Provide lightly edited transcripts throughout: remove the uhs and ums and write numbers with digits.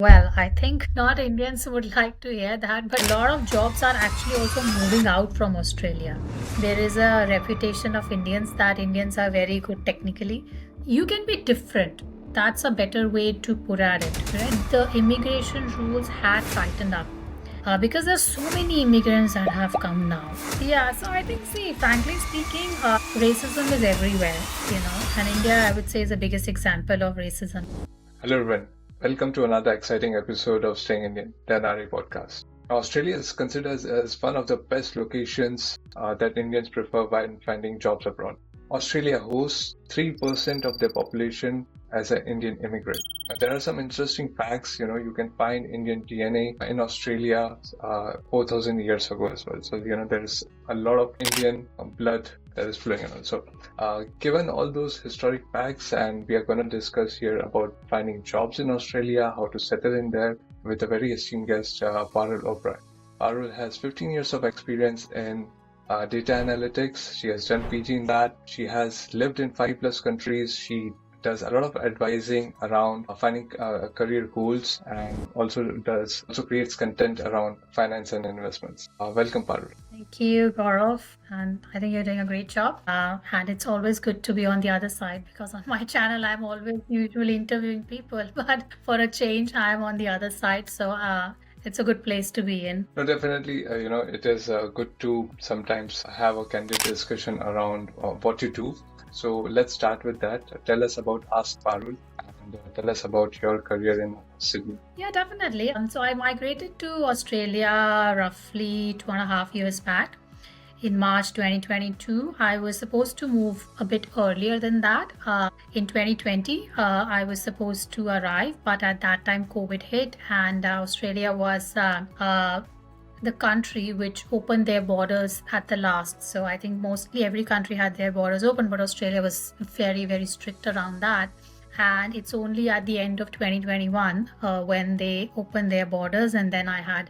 Well, I think not Indians would like to hear that, but a lot of jobs are actually also moving out from Australia. There is a reputation of Indians that Indians are very good technically. You can be different. That's a better way to put at it, right? The immigration rules had tightened up because there's so many immigrants that have come now. Yeah, so I think, see, frankly speaking, racism is everywhere, and India, I would say, is the biggest example of racism. Hello everyone, welcome to another exciting episode of Staying Indian, the NRI podcast. Australia is considered as one of the best locations that Indians prefer while finding jobs abroad. Australia hosts 3% of their population as an Indian immigrant. There are some interesting facts, you can find Indian DNA in Australia 4,000 years ago as well. So, there's a lot of Indian blood that is flowing in. So, given all those historic facts, and we are going to discuss here about finding jobs in Australia, how to settle in there with a very esteemed guest, Parul O'Brien. Parul has 15 years of experience in data analytics. She has done PG in that. She has lived in 5+ countries. She does a lot of advising around finding career goals, and also creates content around finance and investments. Welcome, Parul. Thank you, Gaurav. And I think you're doing a great job. And it's always good to be on the other side because on my channel, I'm always usually interviewing people. But for a change, I'm on the other side. So it's a good place to be in. No, definitely, it is good to sometimes have a candid discussion around what you do. So let's start with that. Tell us about Ask Parul, and tell us about your career in Sydney. Yeah, definitely. So I migrated to Australia roughly 2.5 years back. In March 2022, I was supposed to move a bit earlier than that. In 2020, I was supposed to arrive, but at that time, COVID hit, and Australia was the country which opened their borders at the last. So I think mostly every country had their borders open, but Australia was very, very strict around that. And it's only at the end of 2021 when they opened their borders, and then I had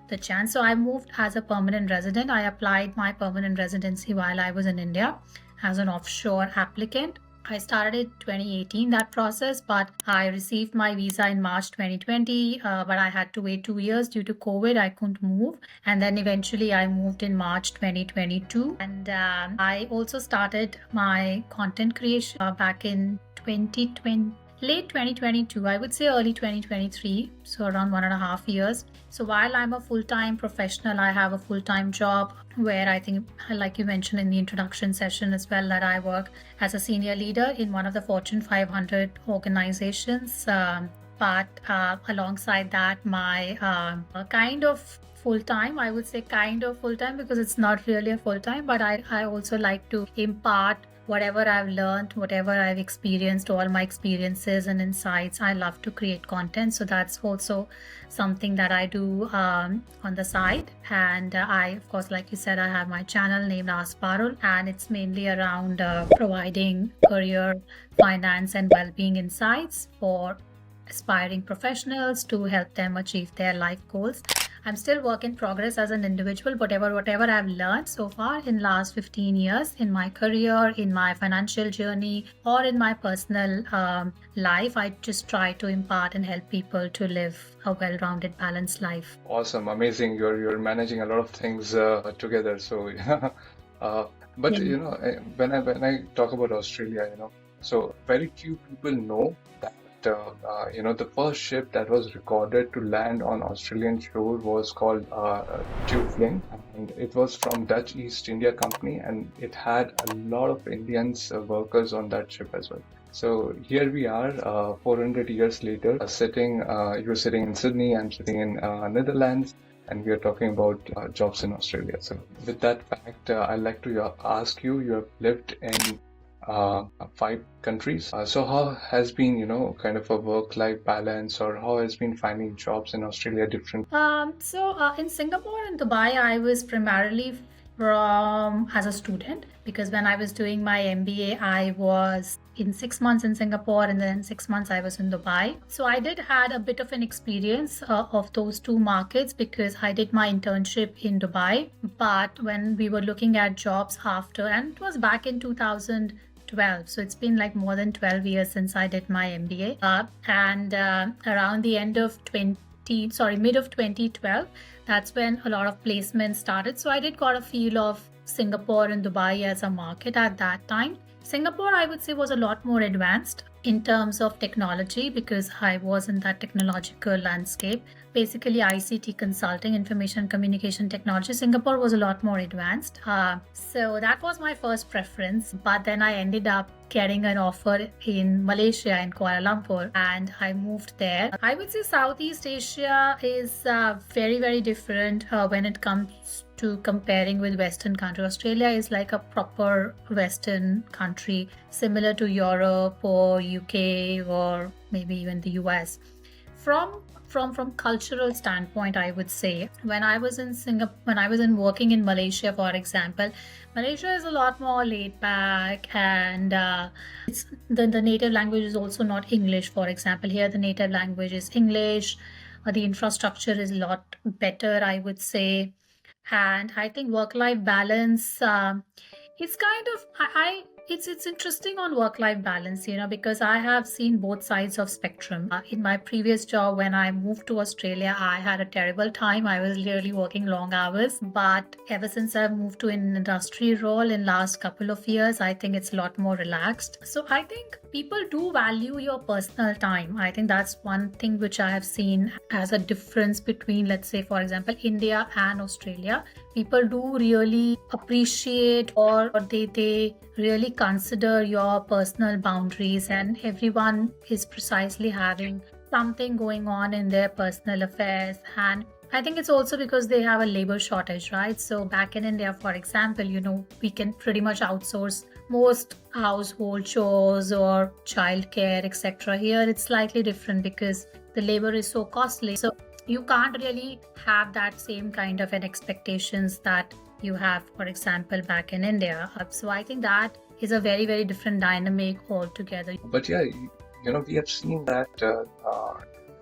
the chance. So I moved as a permanent resident. I applied my permanent residency while I was in India as an offshore applicant. I started in 2018 that process, but I received my visa in March 2020. But I had to wait 2 years due to COVID. I couldn't move, and then eventually I moved in March 2022. And I also started my content creation back in 2020. Late 2022, I would say early 2023, so around 1.5 years. So while I'm a full-time professional, I have a full-time job where I think, like you mentioned in the introduction session as well, that I work as a senior leader in one of the Fortune 500 organizations. But alongside that, my kind of full-time, I would say kind of full-time because it's not really a full-time, but I also like to impart whatever I've learned, whatever I've experienced, all my experiences and insights. I love to create content. So that's also something that I do on the side. And I, of course, like you said, I have my channel named Ask Parul, and it's mainly around providing career, finance, and well-being insights for aspiring professionals to help them achieve their life goals. I'm still work in progress as an individual. Whatever I've learned so far in last 15 years in my career, in my financial journey, or in my personal life, I just try to impart and help people to live a well-rounded, balanced life. Awesome, amazing. You're managing a lot of things together. So, but Yeah. when I talk about Australia, so very few people know that the first ship that was recorded to land on Australian shore was called Tufling, and it was from Dutch East India Company, and it had a lot of Indians workers on that ship as well. So here we are, 400 years later, you're sitting in Sydney, I'm sitting in Netherlands, and we are talking about jobs in Australia. So with that fact, I'd like to ask you, you have lived in 5 countries. So how has been, kind of a work-life balance, or how has been finding jobs in Australia different? So in Singapore and Dubai, I was primarily from as a student because when I was doing my MBA, I was in 6 months in Singapore and then 6 months I was in Dubai. So I did had a bit of an experience of those two markets because I did my internship in Dubai. But when we were looking at jobs after, and it was back in 2000. 12. So it's been like more than 12 years since I did my MBA. And around the end of mid of 2012, that's when a lot of placements started. So I did got a feel of Singapore and Dubai as a market at that time. Singapore, I would say, was a lot more advanced in terms of technology because I was in that technological landscape. Basically, ICT consulting, information communication technology. Singapore was a lot more advanced. So that was my first preference. But then I ended up getting an offer in Malaysia, in Kuala Lumpur, and I moved there. I would say Southeast Asia is very, very different when it comes to comparing with Western country. Australia is like a proper Western country, similar to Europe or UK or maybe even the US. From cultural standpoint, I would say when I was in Singapore, when I was in working in Malaysia, for example, Malaysia is a lot more laid back, and it's the native language is also not English. For example, here the native language is English. The infrastructure is a lot better, I would say, and I think work-life balance. It's kind of it's interesting on work-life balance, because I have seen both sides of spectrum. In my previous job, when I moved to Australia, I had a terrible time. I was literally working long hours. But ever since I've moved to an industry role in last couple of years, I think it's a lot more relaxed. So I think people do value your personal time. I think that's one thing which I have seen as a difference between, let's say, for example, India and Australia. People do really appreciate, or they really consider your personal boundaries, and everyone is precisely having something going on in their personal affairs. And I think it's also because they have a labor shortage, right? So back in India, for example, we can pretty much outsource most household chores or childcare, etc. Here it's slightly different because the labor is so costly. So you can't really have that same kind of an expectations that you have, for example, back in India. So I think that is a very, very different dynamic altogether. But yeah, we have seen that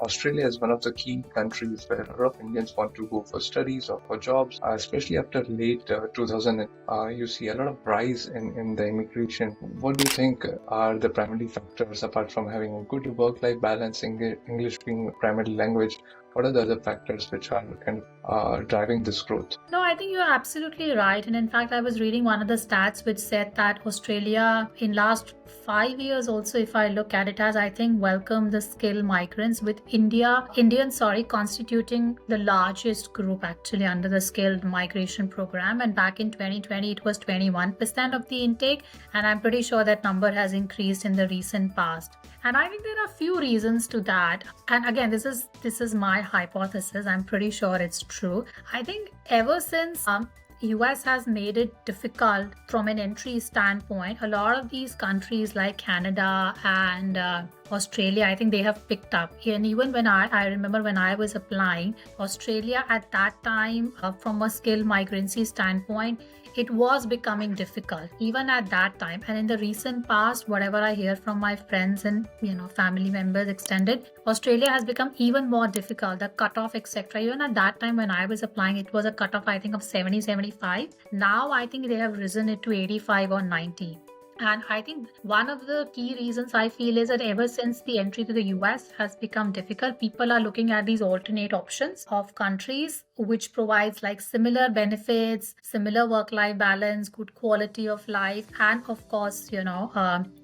Australia is one of the key countries where a lot of Indians want to go for studies or for jobs, especially after late 2000. You see a lot of rise in the immigration. What do you think are the primary factors, apart from having a good work-life balance, English being primary language? What are the other factors which are kind of driving this growth? No, I think you're absolutely right. And in fact, I was reading one of the stats which said that Australia in last 5 years also, if I look at it, has, I think, welcomed the skilled migrants, with Indians, constituting the largest group actually under the skilled migration program. And back in 2020, it was 21% of the intake. And I'm pretty sure that number has increased in the recent past. And I think there are a few reasons to that. And again, this is my hypothesis. I'm pretty sure it's true. I think ever since US has made it difficult from an entry standpoint, a lot of these countries like Canada and Australia, I think they have picked up. And even when I remember when I was applying, Australia at that time, from a skilled migrancy standpoint, it was becoming difficult even at that time. And in the recent past, whatever I hear from my friends and family members extended, Australia has become even more difficult. The cutoff, etc. Even at that time when I was applying, it was a cutoff, I think, of 70, 75. Now I think they have risen it to 85 or 90. And I think one of the key reasons I feel is that ever since the entry to the US has become difficult, people are looking at these alternate options of countries which provides like similar benefits, similar work-life balance, good quality of life, and of course,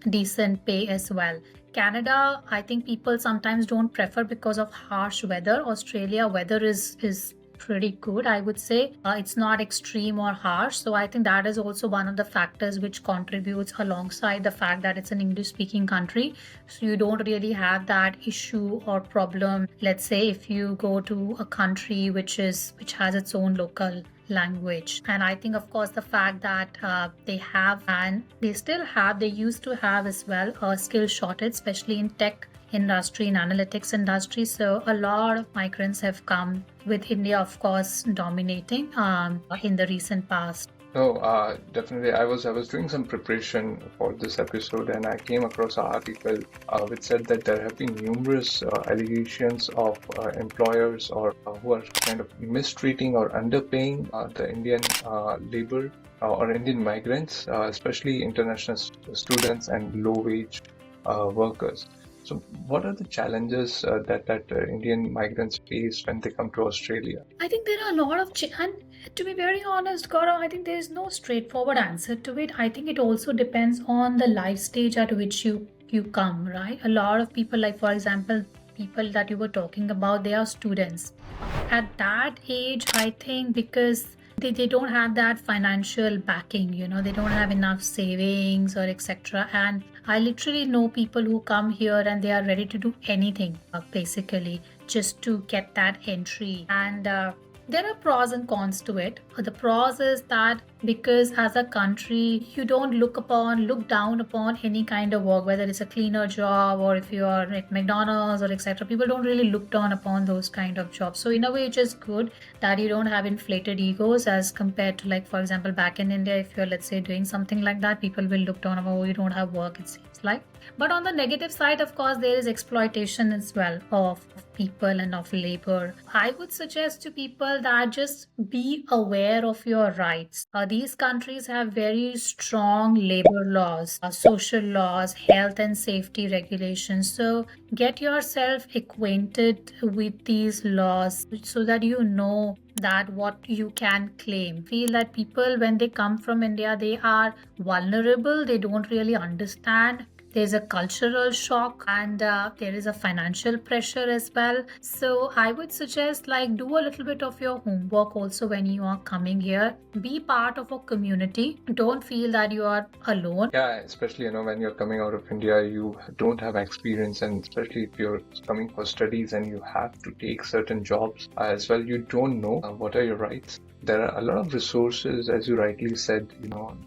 decent pay as well. Canada, I think people sometimes don't prefer because of harsh weather. Australia weather is pretty good, I would say. It's not extreme or harsh. So I think that is also one of the factors which contributes, alongside the fact that it's an English speaking country. So you don't really have that issue or problem, let's say, if you go to a country which has its own local language. And I think, of course, the fact that they have, and they still have, they used to have as well, a skill shortage, especially in tech industry and analytics industry. So a lot of migrants have come, with India, of course, dominating in the recent past. No, definitely. I was doing some preparation for this episode, and I came across an article which said that there have been numerous allegations of employers or who are kind of mistreating or underpaying the Indian labor or Indian migrants, especially international students and low-wage workers. So, what are the challenges that Indian migrants face when they come to Australia? I think there are a lot of, and to be very honest, Gaurav, I think there is no straightforward answer to it. I think it also depends on the life stage at which you come, right? A lot of people, like for example, people that you were talking about, they are students. At that age, I think because they don't have that financial backing, they don't have enough savings or etc. And I literally know people who come here and they are ready to do anything, basically, just to get that entry. And there are pros and cons to it. The pros is that because as a country, you don't look down upon any kind of work, whether it's a cleaner job or if you are at McDonald's or etc. People don't really look down upon those kind of jobs. So in a way, it's just good that you don't have inflated egos as compared to, like, for example, back in India, if you're, let's say, doing something like that, people will look down upon, oh, you don't have work, it seems like. But on the negative side, of course, there is exploitation as well of people and of labor. I would suggest to people that just be aware of your rights. These countries have very strong labor laws, social laws, health and safety regulations. So get yourself acquainted with these laws so that you know that what you can claim. Feel that people, when they come from India, they are vulnerable, they don't really understand. There's a cultural shock, and there is a financial pressure as well. So I would suggest, like, do a little bit of your homework also when you are coming here. Be part of a community. Don't feel that you are alone. Yeah, especially when you're coming out of India, you don't have experience, and especially if you're coming for studies and you have to take certain jobs as well, you don't know what are your rights. There are a lot of resources, as you rightly said.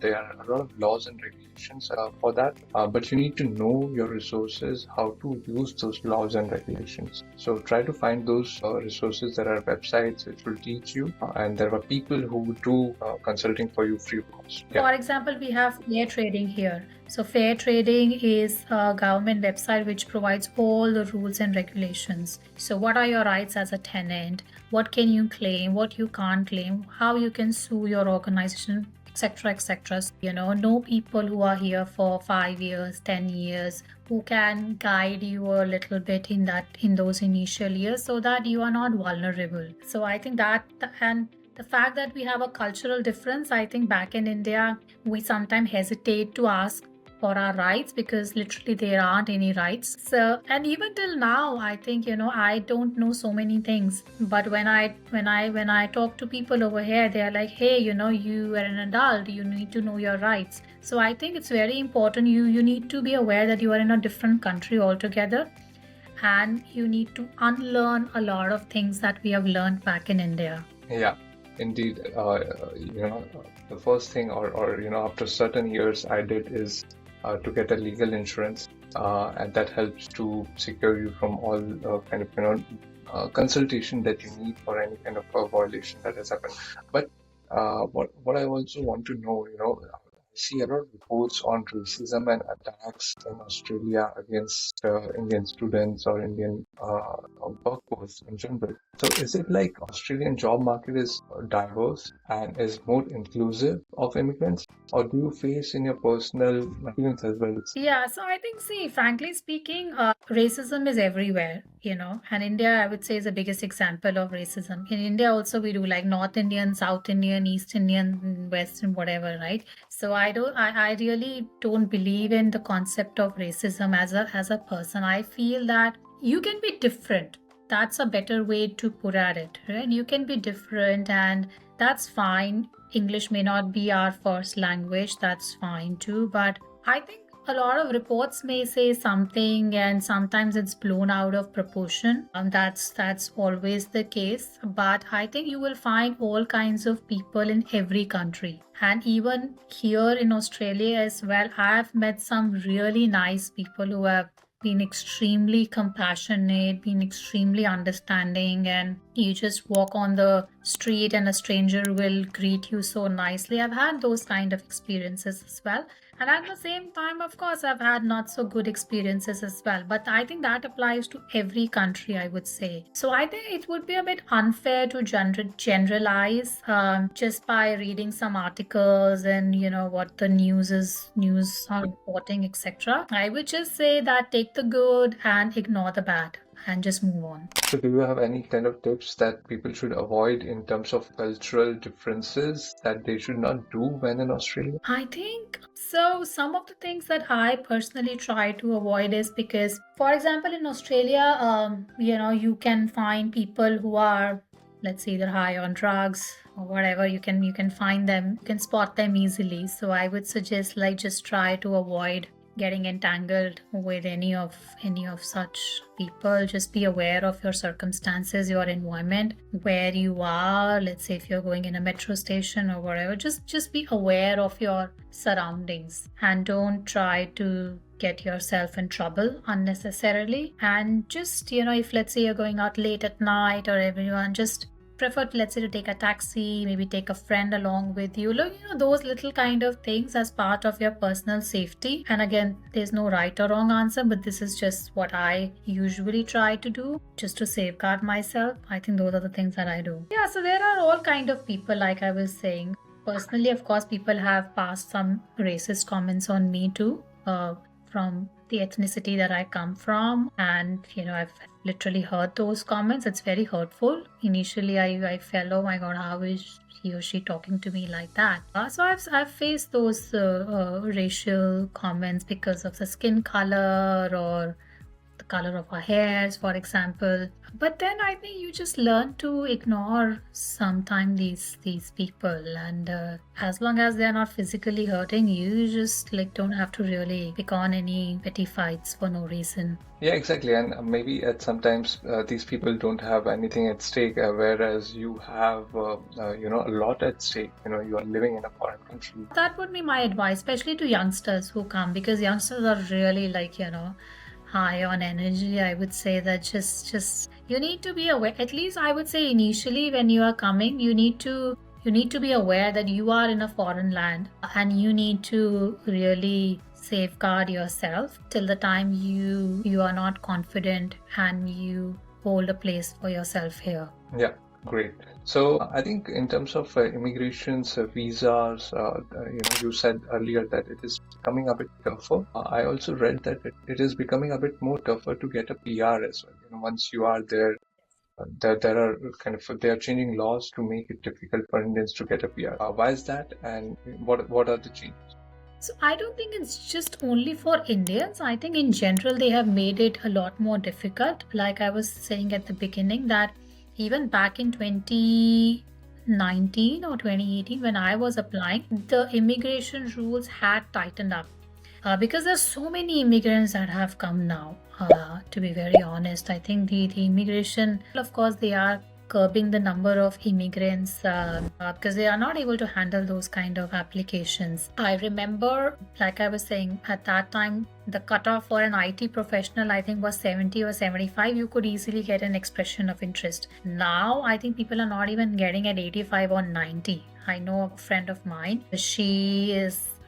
There are a lot of laws and regulations for that, but you need to know your resources, how to use those laws and regulations. So try to find those resources. There are websites which will teach you, and there are people who do consulting for you free of cost. Yeah. For example, we have fair trading here. So fair trading is a government website which provides all the rules and regulations. So what are your rights as a tenant? What can you claim? What you can't claim? How you can sue your organization, etc., etc. Know people who are here for 5 years, 10 years, who can guide you a little bit in those initial years so that you are not vulnerable. So I think that, and the fact that we have a cultural difference, I think back in India, we sometimes hesitate to ask for our rights because literally there aren't any rights. So, and even till now, I think, I don't know so many things. But when I talk to people over here, they are like, hey, you are an adult, you need to know your rights. So I think it's very important. You need to be aware that you are in a different country altogether, and you need to unlearn a lot of things that we have learned back in India. Yeah, indeed. The first thing, or after certain years, I did is to get a legal insurance, and that helps to secure you from all kind of consultation that you need for any kind of violation that has happened. But what I also want to know, I see a lot of reports on racism and attacks in Australia against Indian students or Indian workforce in general. So is it like Australian job market is diverse and is more inclusive of immigrants, or do you face in your personal experience as well? Yeah, so I think, see, frankly speaking, racism is everywhere, and India, I would say, is the biggest example of racism. In India, also, we do like North Indian, South Indian, East Indian, Western, whatever, right? So I really don't believe in the concept of racism as a person. I feel that you can be different. That's a better way to put at it, right? You can be different, and that's fine. English may not be our first language, that's fine too, but I think a lot of reports may say something and sometimes it's blown out of proportion. That's always the case. But I think you will find all kinds of people in every country. And even here in Australia as well, I've met some really nice people who have been extremely compassionate, been extremely understanding, and you just walk on the street and a stranger will greet you so nicely. I've had those kind of experiences as well. And at the same time, of course, I've had not so good experiences as well. But I think that applies to every country, I would say. So I think it would be a bit unfair to generalize just by reading some articles and what the news are reporting, etc. I would just say that take the good and ignore the bad and just move on. So, do you have any kind of tips that people should avoid in terms of cultural differences that they should not do when in Australia? I think so. Some of the things that I personally try to avoid is because, for example, in Australia, you can find people who are, let's say, either high on drugs or whatever. You can find them, you can spot them easily. So I would suggest like just try to avoid getting entangled with any of such people. Just be aware of your circumstances, your environment, where you are. Let's say if you're going in a metro station or whatever, just be aware of your surroundings and don't try to get yourself in trouble unnecessarily. And just if let's say you're going out late at night or everyone, just prefer, let's say, to take a taxi, maybe take a friend along with you. Look, those little kind of things as part of your personal safety. And again, there's no right or wrong answer, but this is just what I usually try to do just to safeguard myself. I think those are the things that I do. Yeah, so there are all kind of people, like I was saying. Personally, of course, people have passed some racist comments on me too, from the ethnicity that I come from. And, I've literally heard those comments. It's very hurtful. Initially, I felt, oh my God, how is he or she talking to me like that? So I've faced those racial comments because of the skin color or the color of our hairs, for example. But then I think you just learn to ignore sometimes these people, and as long as they are not physically hurting you, you just like don't have to really pick on any petty fights for no reason. Yeah, exactly. And maybe at sometimes these people don't have anything at stake, whereas you have, a lot at stake. You are living in a foreign country. That would be my advice, especially to youngsters who come, because youngsters are really like high on energy. I would say that just you need to be aware. At least I would say initially when you are coming, you need to be aware that you are in a foreign land and you need to really safeguard yourself till the time you are not confident and you hold a place for yourself here. Yeah, great. So I think in terms of immigrations, visas, you said earlier that it is becoming a bit tougher. I also read that it is becoming a bit more tougher to get a PR as well. Once you are there, there are they are changing laws to make it difficult for Indians to get a PR. Why is that, and what are the changes? So I don't think it's just only for Indians. I think in general they have made it a lot more difficult. Like I was saying at the beginning that even back in 2019 or 2018 when I was applying, the immigration rules had tightened up. Because there's so many immigrants that have come now. To be very honest, I think the immigration, of course, they are curbing the number of immigrants because they are not able to handle those kind of applications. I remember, like I was saying, at that time, the cutoff for an IT professional, I think, was 70 or 75. You could easily get an expression of interest. Now, I think people are not even getting at 85 or 90. I know a friend of mine,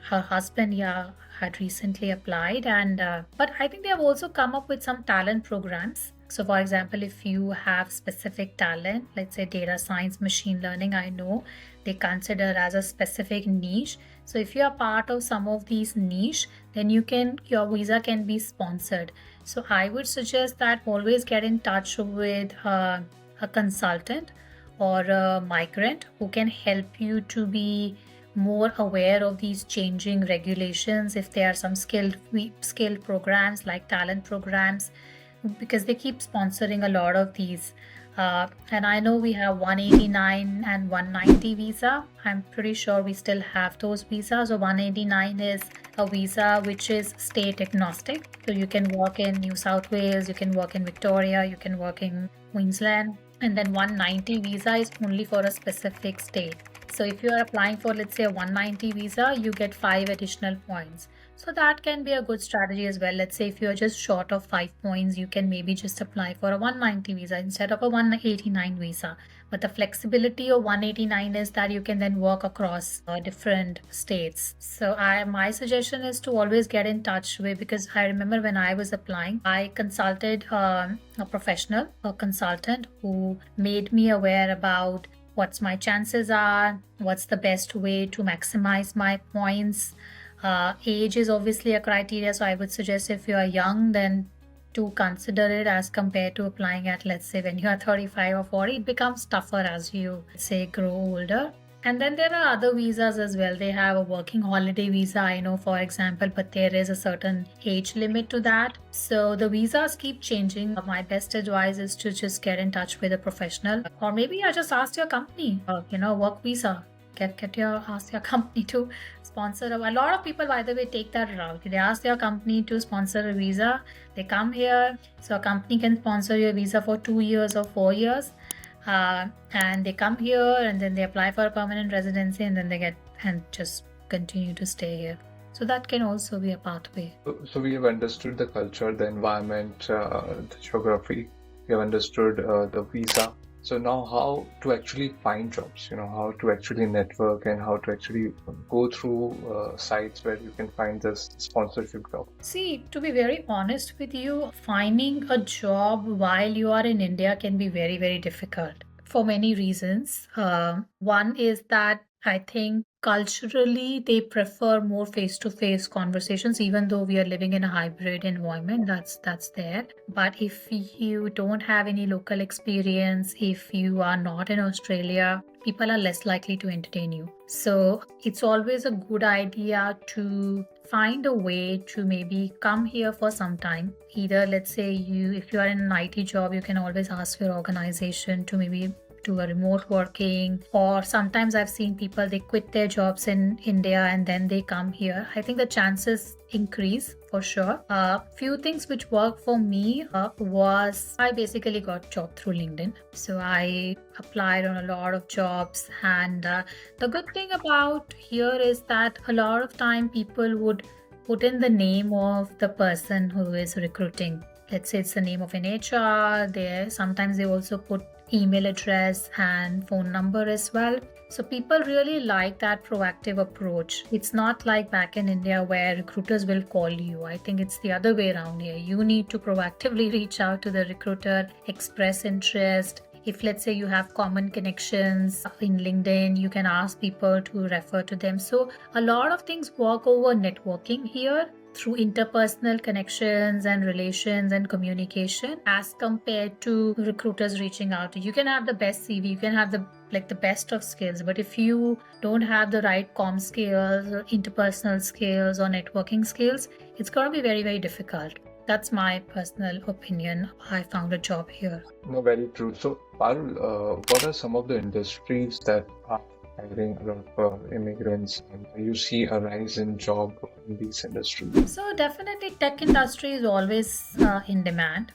her husband, yeah, had recently applied, and but I think they have also come up with some talent programs. So for example, if you have specific talent, let's say data science, machine learning, I know they consider as a specific niche. So if you are part of some of these niche, then your visa can be sponsored. So I would suggest that always get in touch with a consultant or a migrant who can help you to be more aware of these changing regulations. If there are some skilled programs like talent programs, because they keep sponsoring a lot of these. And I know we have 189 and 190 visa. I'm pretty sure we still have those visas. So 189 is a visa which is state agnostic. So you can work in New South Wales, you can work in Victoria, you can work in Queensland. And then 190 visa is only for a specific state. So if you are applying for, let's say, a 190 visa, you get 5 additional points. So that can be a good strategy as well. Let's say if you're just short of 5 points, you can maybe just apply for a 190 visa instead of a 189 visa. But the flexibility of 189 is that you can then work across different states. So my suggestion is to always get in touch with, because I remember when I was applying, I consulted a professional, a consultant who made me aware about what's my chances are, what's the best way to maximize my points. Age is obviously a criteria, so I would suggest if you are young, then to consider it as compared to applying at, let's say, when you are 35 or 40, it becomes tougher as you, say, grow older. And then there are other visas as well. They have a working holiday visa, I know, for example, but there is a certain age limit to that. So the visas keep changing. My best advice is to just get in touch with a professional, or maybe I just ask your company, work visa. Ask your company to sponsor. A lot of people, by the way, take that route. They ask their company to sponsor a visa. They come here, so a company can sponsor your visa for 2 years or 4 years, and they come here and then they apply for a permanent residency, and then they get and just continue to stay here. So that can also be a pathway. So we have understood the culture, the environment, the geography. We have understood the visa. So now how to actually find jobs, how to actually network and how to actually go through sites where you can find this sponsorship job. See, to be very honest with you, finding a job while you are in India can be very, very difficult for many reasons. One is that I think culturally they prefer more face-to-face conversations, even though we are living in a hybrid environment. That's there. But if you don't have any local experience, if you are not in Australia, people are less likely to entertain you. So it's always a good idea to find a way to maybe come here for some time. Either, let's say, if you are in an IT job, you can always ask your organization to maybe do a remote working, or sometimes I've seen people, they quit their jobs in India and then they come here. I think the chances increase for sure. Few things which worked for me was I basically got job through LinkedIn. So I applied on a lot of jobs, and the good thing about here is that a lot of time people would put in the name of the person who is recruiting. Let's say it's the name of an HR. There sometimes they also put email address and phone number as well. So people really like that proactive approach. It's not like back in India where recruiters will call you. I think it's the other way around here. You need to proactively reach out to the recruiter, express interest. If, let's say, you have common connections in LinkedIn, you can ask people to refer to them. So a lot of things work over networking here, through interpersonal connections and relations and communication, as compared to recruiters reaching out to you. You can have the best CV, you can have the best of skills, but if you don't have the right comm skills or interpersonal skills or networking skills, it's going to be very, very difficult. That's my personal opinion. I found a job here. No, very true. So, Parul, what are some of the industries that are hiring a lot of immigrants, and you see a rise in job in these industries? So definitely tech industry is always in demand.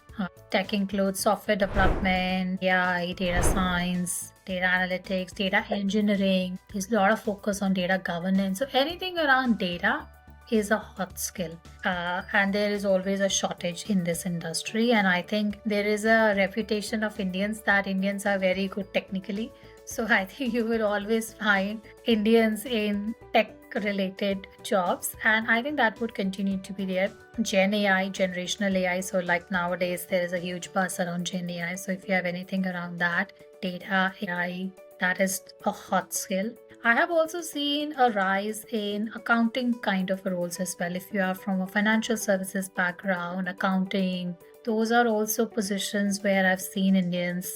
Tech includes software development, AI, data science, data analytics, data engineering. There's a lot of focus on data governance. So anything around data is a hot skill, and there is always a shortage in this industry. And I think there is a reputation of Indians that Indians are very good technically. So I think you will always find Indians in tech related jobs, and I think that would continue to be there. Gen AI, generational AI. So like nowadays there is a huge buzz around Gen AI. So if you have anything around that, data AI, that is a hot skill. I have also seen a rise in accounting kind of roles as well. If you are from a financial services background, accounting, those are also positions where I've seen Indians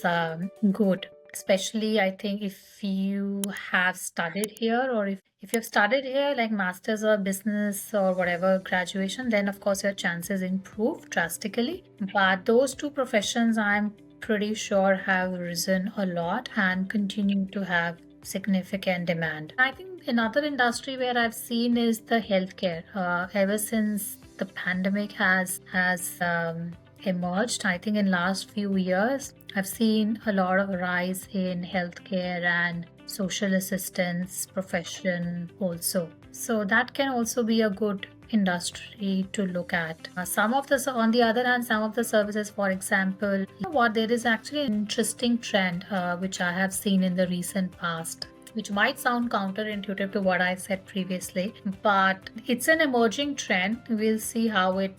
good. Especially, I think if you have studied here, or if you've studied here, like master's or business or whatever graduation, then of course your chances improve drastically. But those two professions, I'm pretty sure have risen a lot and continue to have significant demand. I think another industry where I've seen is the healthcare. Ever since the pandemic has emerged, I think in last few years, I've seen a lot of rise in healthcare and social assistance profession also. So that can also be a good industry to look at. Some of the, on the other hand, some of the services, for example, you know what, there is actually an interesting trend which I have seen in the recent past, which might sound counterintuitive to what I said previously, but it's an emerging trend. We'll see how it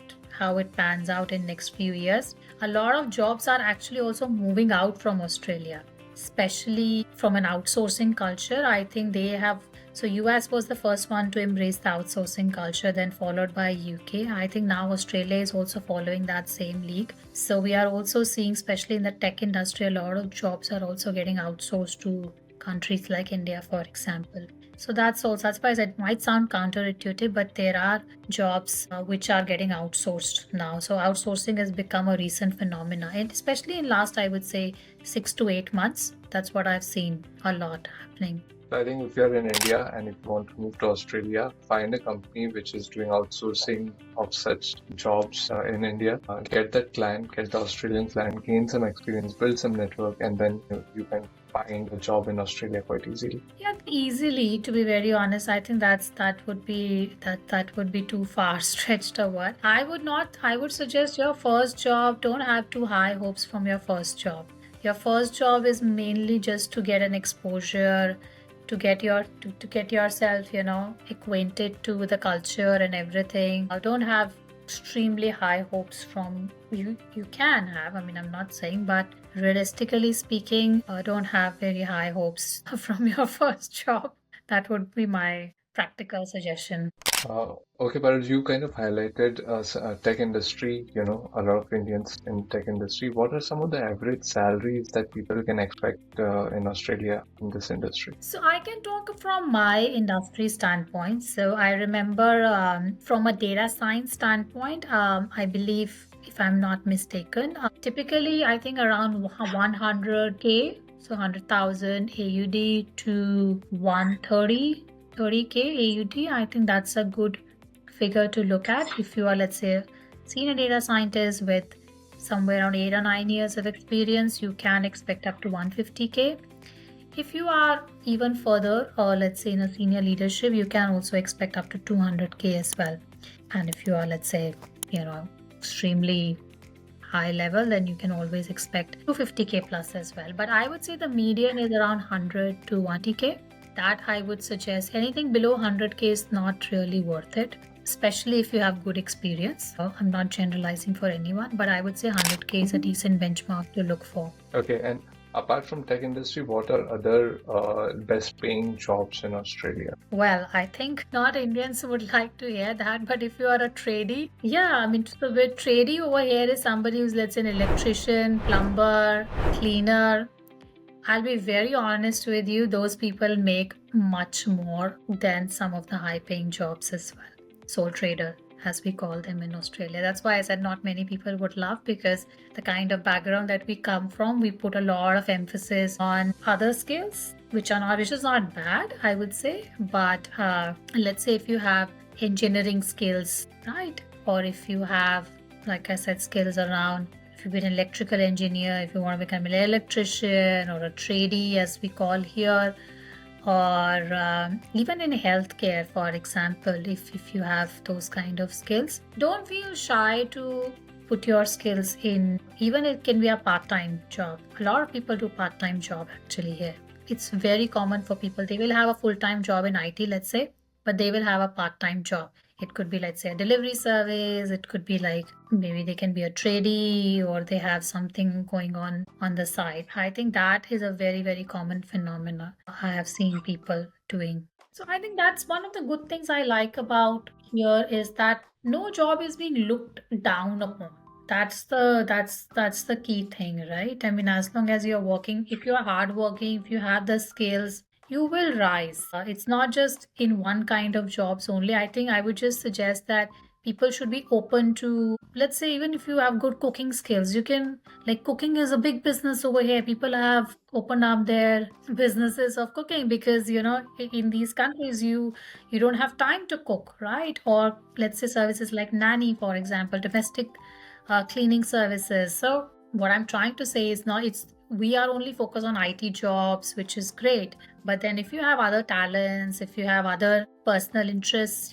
pans out in next few years. A lot of jobs are actually also moving out from Australia, especially from an outsourcing culture. I think they have, so US was the first one to embrace the outsourcing culture, then followed by UK. I think now Australia is also following that same league. So we are also seeing, especially in the tech industry, a lot of jobs are also getting outsourced to countries like India, for example. So that's why it might sound counterintuitive, but there are jobs which are getting outsourced now. So outsourcing has become a recent phenomena, and especially in last, I would say, 6 to 8 months. That's what I've seen a lot happening. I think if you're in India and if you want to move to Australia, find a company which is doing outsourcing of such jobs in India. Get that client, get the Australian client, gain some experience, build some network, and then you can find a job in Australia quite easily. Yeah, easily. To be very honest, I think that would be too far stretched or what. I would not. I would suggest your first job. Don't have too high hopes from your first job. Your first job is mainly just to get an exposure, to get yourself, acquainted to the culture and everything. Don't have extremely high hopes from you. You can have. I mean, I'm not saying, but realistically speaking, don't have very high hopes from your first job. That would be my practical suggestion. Okay, but you kind of highlighted tech industry, a lot of Indians in tech industry. What are some of the average salaries that people can expect in Australia in this industry? So I can talk from my industry standpoint. So I remember from a data science standpoint, I believe, if I'm not mistaken, typically I think around 100K, so 100,000 AUD to 130K AUD. I think that's a good figure to look at if you are, let's say, a senior data scientist with somewhere around 8 or 9 years of experience. You can expect up to 150K. If you are even further, or let's say in a senior leadership, you can also expect up to 200K as well. And if you are, let's say, extremely high level, then you can always expect 250K plus as well. But I would say the median is around 100 to 120K. That I would suggest. Anything below 100K is not really worth it, especially if you have good experience. I'm not generalizing for anyone, but I would say 100K is a decent benchmark to look for. Okay, and apart from tech industry, what are other best paying jobs in Australia? Well, I think not Indians would like to hear that, but if you are a tradie, yeah, I mean, so the tradie over here is somebody who's, let's say, an electrician, plumber, cleaner. I'll be very honest with you, those people make much more than some of the high paying jobs as well. Sole trader, as we call them in Australia. That's why I said not many people would love, because the kind of background that we come from, we put a lot of emphasis on other skills, which is not bad, I would say. But let's say if you have engineering skills, right? Or if you have, like I said, skills around, if you've been an electrical engineer, if you want to become an electrician or a tradie, as we call here, or even in healthcare, for example, if you have those kind of skills, don't feel shy to put your skills in. Even it can be a part-time job. A lot of people do part-time job actually here. It's very common for people. They will have a full-time job in IT, let's say, but they will have a part-time job. It could be, let's say, a delivery service. It could be like maybe they can be a tradie, or they have something going on the side. I think that is a very, very common phenomena I have seen people doing. So I think that's one of the good things I like about here, is that no job is being looked down upon. That's the key thing, right? I mean, as long as you're working, if you're hardworking, if you have the skills, you will rise. It's not just in one kind of jobs only. I think I would just suggest that people should be open to, let's say, even if you have good cooking skills, you can, like, cooking is a big business over here. People have opened up their businesses of cooking because, in these countries, you don't have time to cook, right? Or let's say services like nanny, for example, domestic cleaning services. So what I'm trying to say is, not it's we are only focused on IT jobs, which is great. But then if you have other talents, if you have other personal interests,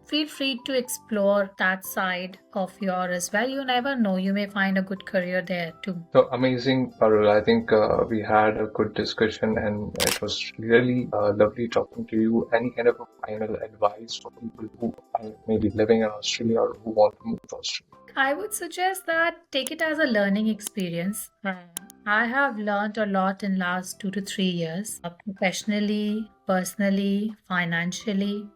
feel free to explore that side of yours as well. You never know, you may find a good career there too. So amazing, Parul. I think we had a good discussion and it was really lovely talking to you. Any kind of a final advice for people who are maybe living in Australia or who want to move to Australia? I would suggest that take it as a learning experience. I have learned a lot in last 2 to 3 years, professionally, personally, financially.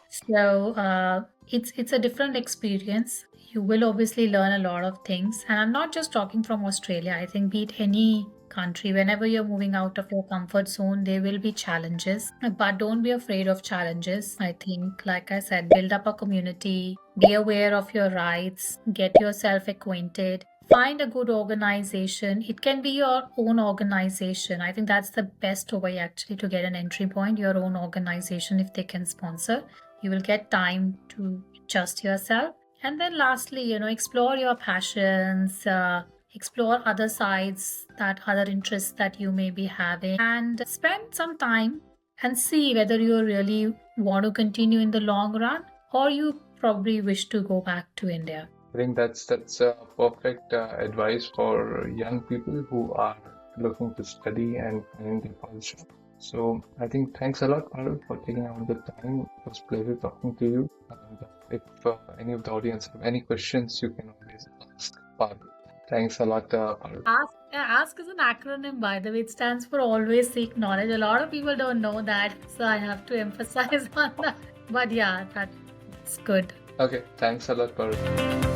So it's a different experience. You will obviously learn a lot of things, and I'm not just talking from Australia. I think be it any country, whenever you're moving out of your comfort zone, there will be challenges. But don't be afraid of challenges. I think, like I said, build up a community, be aware of your rights, get yourself acquainted. Find a good organization. It can be your own organization. I think that's the best way actually to get an entry point, your own organization, if they can sponsor. You will get time to adjust yourself. And then lastly, explore your passions, explore other sides, that other interests that you may be having, and spend some time and see whether you really want to continue in the long run, or you probably wish to go back to India. I think that's perfect advice for young people who are looking to study and find their culture. So I think thanks a lot, Parul, for taking out the time. It was a pleasure talking to you. And if any of the audience have any questions, you can always ask Parul. Thanks a lot, Parul. Ask is an acronym, by the way. It stands for always seek knowledge. A lot of people don't know that, so I have to emphasize on that. But yeah, that's good. Okay, thanks a lot, Parul.